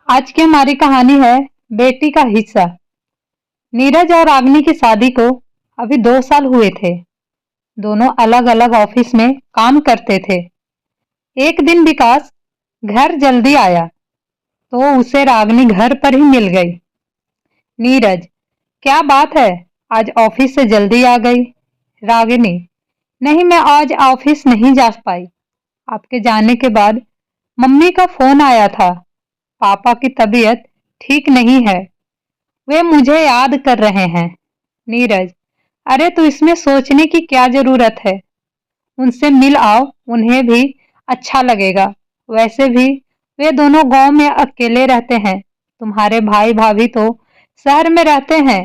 आज की हमारी कहानी है बेटी का हिस्सा। नीरज और रागनी की शादी को अभी 2 साल हुए थे। दोनों अलग अलग ऑफिस में काम करते थे। एक दिन विकास घर जल्दी आया तो उसे रागनी घर पर ही मिल गई। नीरज, क्या बात है, आज ऑफिस से जल्दी आ गई? रागिनी, नहीं, मैं आज ऑफिस नहीं जा पाई। आपके जाने के बाद मम्मी का फोन आया था। पापा की तबीयत ठीक नहीं है, वे मुझे याद कर रहे हैं। नीरज, अरे तो इसमें सोचने की क्या जरूरत है? उनसे मिल आओ, उन्हें भी अच्छा लगेगा। वैसे भी वे दोनों गांव में अकेले रहते हैं। तुम्हारे भाई भाभी तो शहर में रहते हैं।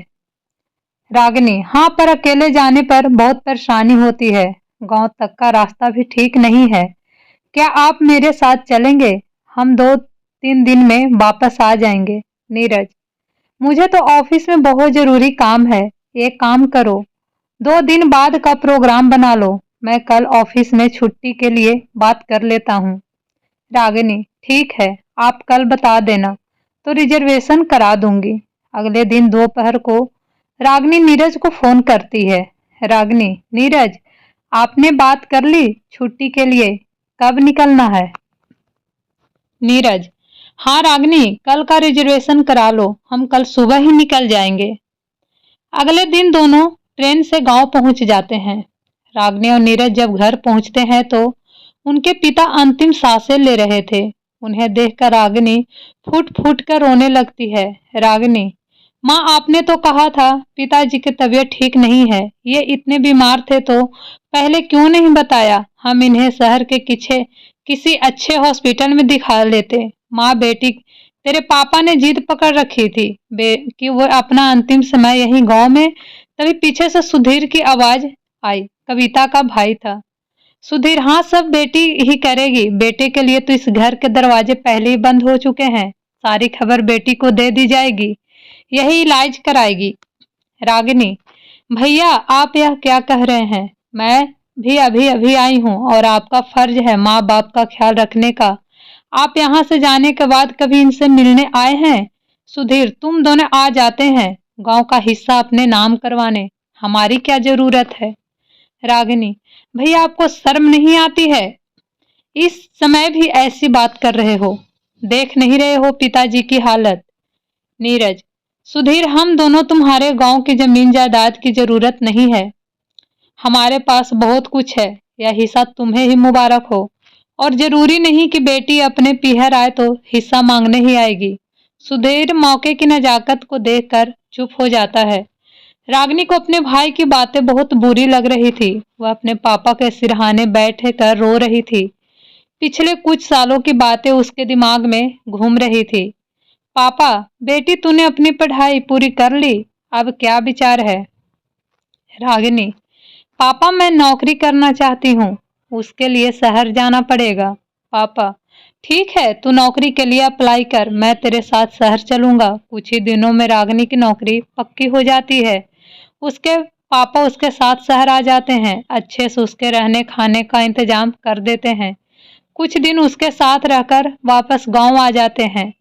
रागिनी, हाँ, पर अकेले जाने पर बहुत परेशानी होती है। गांव तक का रास्ता भी ठीक नहीं है। क्या आप मेरे साथ चलेंगे? हम 2-3 दिन में वापस आ जाएंगे। नीरज, मुझे तो ऑफिस में बहुत जरूरी काम है। एक काम करो, 2 दिन बाद का प्रोग्राम बना लो। मैं कल ऑफिस में छुट्टी के लिए बात कर लेता हूँ। रागिनी, ठीक है, आप कल बता देना तो रिजर्वेशन करा दूंगी। अगले दिन दोपहर को रागिनी नीरज को फोन करती है। रागिनी, नीरज, आपने बात कर ली छुट्टी के लिए? कब निकलना है? नीरज, हाँ रागिनी, कल का रिजर्वेशन करा लो, हम कल सुबह ही निकल जाएंगे। अगले दिन दोनों ट्रेन से गांव पहुंच जाते हैं। रागिनी और नीरज जब घर पहुंचते हैं तो उनके पिता अंतिम सांसें ले रहे थे। उन्हें देखकर रागिनी फूट फूट कर रोने लगती है। रागिनी, माँ, आपने तो कहा था पिताजी की तबीयत ठीक नहीं है। ये इतने बीमार थे तो पहले क्यों नहीं बताया? हम इन्हें शहर के किसी अच्छे हॉस्पिटल में दिखा लेते। माँ बेटी, तेरे पापा ने जिद पकड़ रखी थी कि वो अपना अंतिम समय यहीं गांव में। तभी पीछे से सुधीर की आवाज आई। कविता का भाई था। सुधीर, हाँ, सब बेटी ही करेगी। बेटे के लिए तो इस घर के दरवाजे पहले ही बंद हो चुके हैं। सारी खबर बेटी को दे दी जाएगी, यही इलाज कराएगी। रागिनी, भैया, आप यह क्या कह रहे हैं? मैं भी अभी अभी आई हूँ और आपका फर्ज है माँ बाप का ख्याल रखने का। आप यहाँ से जाने के बाद कभी इनसे मिलने आए हैं? सुधीर, तुम दोनों आ जाते हैं गांव का हिस्सा अपने नाम करवाने, हमारी क्या जरूरत है? रागिनी, भैया, आपको शर्म नहीं आती है? इस समय भी ऐसी बात कर रहे हो? देख नहीं रहे हो पिताजी की हालत? नीरज, सुधीर, हम दोनों तुम्हारे गांव की जमीन जायदाद की जरूरत नहीं है। हमारे पास बहुत कुछ है। यह हिस्सा तुम्हें ही मुबारक हो। और जरूरी नहीं कि बेटी अपने पीहर आए तो हिस्सा मांगने ही आएगी। सुधीर मौके की नजाकत को देखकर चुप हो जाता है। रागिनी को अपने भाई की बातें बहुत बुरी लग रही थी। वह अपने पापा के सिरहाने बैठ कर रो रही थी। पिछले कुछ सालों की बातें उसके दिमाग में घूम रही थी। पापा, बेटी, तूने अपनी पढ़ाई पूरी कर ली, अब क्या विचार है? रागिनी, पापा, मैं नौकरी करना चाहती हूँ। उसके लिए शहर जाना पड़ेगा। पापा, ठीक है, तू नौकरी के लिए अप्लाई कर, मैं तेरे साथ शहर चलूंगा। कुछ ही दिनों में रागिनी की नौकरी पक्की हो जाती है। उसके पापा उसके साथ शहर आ जाते हैं। अच्छे से उसके रहने खाने का इंतजाम कर देते हैं। कुछ दिन उसके साथ रहकर वापस गांव आ जाते हैं।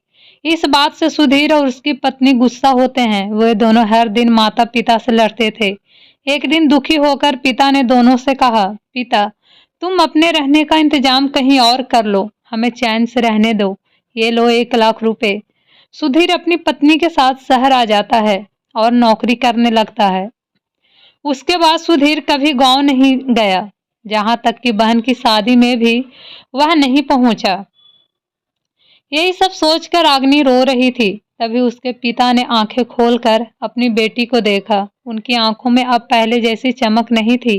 इस बात से सुधीर और उसकी पत्नी गुस्सा होते हैं। वे दोनों हर दिन माता पिता से लड़ते थे। एक दिन दुखी होकर पिता ने दोनों से कहा, पिता, तुम अपने रहने का इंतजाम कहीं और कर लो, हमें चैन से रहने दो। ये लो 1 लाख रुपए। सुधीर अपनी पत्नी के साथ शहर आ जाता है और नौकरी करने लगता है। उसके बाद सुधीर कभी गांव नहीं गया। जहां तक कि बहन की शादी में भी वह नहीं पहुंचा। यही सब सोचकर रागिनी रो रही थी। तभी उसके पिता ने आंखें खोलकर अपनी बेटी को देखा। उनकी आंखों में अब पहले जैसी चमक नहीं थी।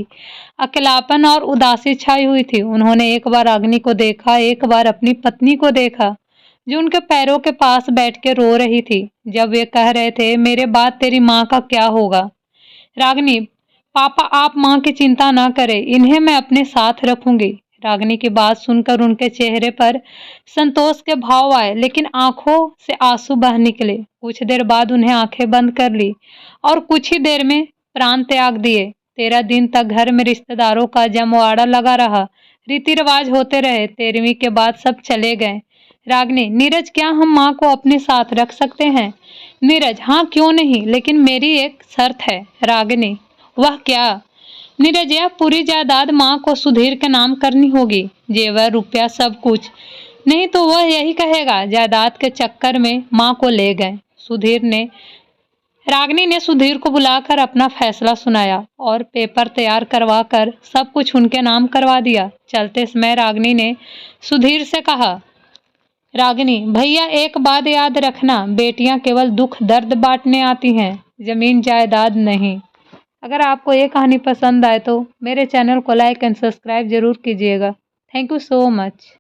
अकेलापन और उदासी छाई हुई थी। उन्होंने एक बार रागिनी को देखा, एक बार अपनी पत्नी को देखा, जो उनके पैरों के पास बैठ के रो रही थी। जब वे कह रहे थे, मेरे बाद तेरी माँ का क्या होगा? रागिनी, पापा, आप माँ की चिंता ना करें, इन्हें मैं अपने साथ रखूंगी। रागिनी की बात सुनकर उनके चेहरे पर संतोष के भाव आए, लेकिन आंखों से आंसू बह निकले। कुछ देर बाद उन्हें आंखें बंद कर ली और कुछ ही देर में प्राण त्याग दिए। 13 दिन तक घर में रिश्तेदारों का जमवाड़ा लगा रहा। रीति रिवाज होते रहे। 13वीं के बाद सब चले गए। रागिनी, नीरज क्या हम माँ को अपने साथ रख सकते हैं? नीरज, हाँ क्यों नहीं, लेकिन मेरी एक शर्त है। रागिनी, वह क्या? नीरज, यह पूरी जायदाद माँ को सुधीर के नाम करनी होगी, जेवर रुपया सब कुछ। नहीं तो वह यही कहेगा जायदाद के चक्कर में माँ को ले गए। रागिनी ने सुधीर को बुलाकर अपना फैसला सुनाया और पेपर तैयार करवाकर सब कुछ उनके नाम करवा दिया। चलते समय रागिनी ने सुधीर से कहा, रागिनी भैया एक बात याद रखना, बेटियां केवल दुख दर्द बांटने आती हैं, जमीन जायदाद नहीं। अगर आपको ये कहानी पसंद आए तो मेरे चैनल को लाइक एंड सब्सक्राइब जरूर कीजिएगा। Thank you so much.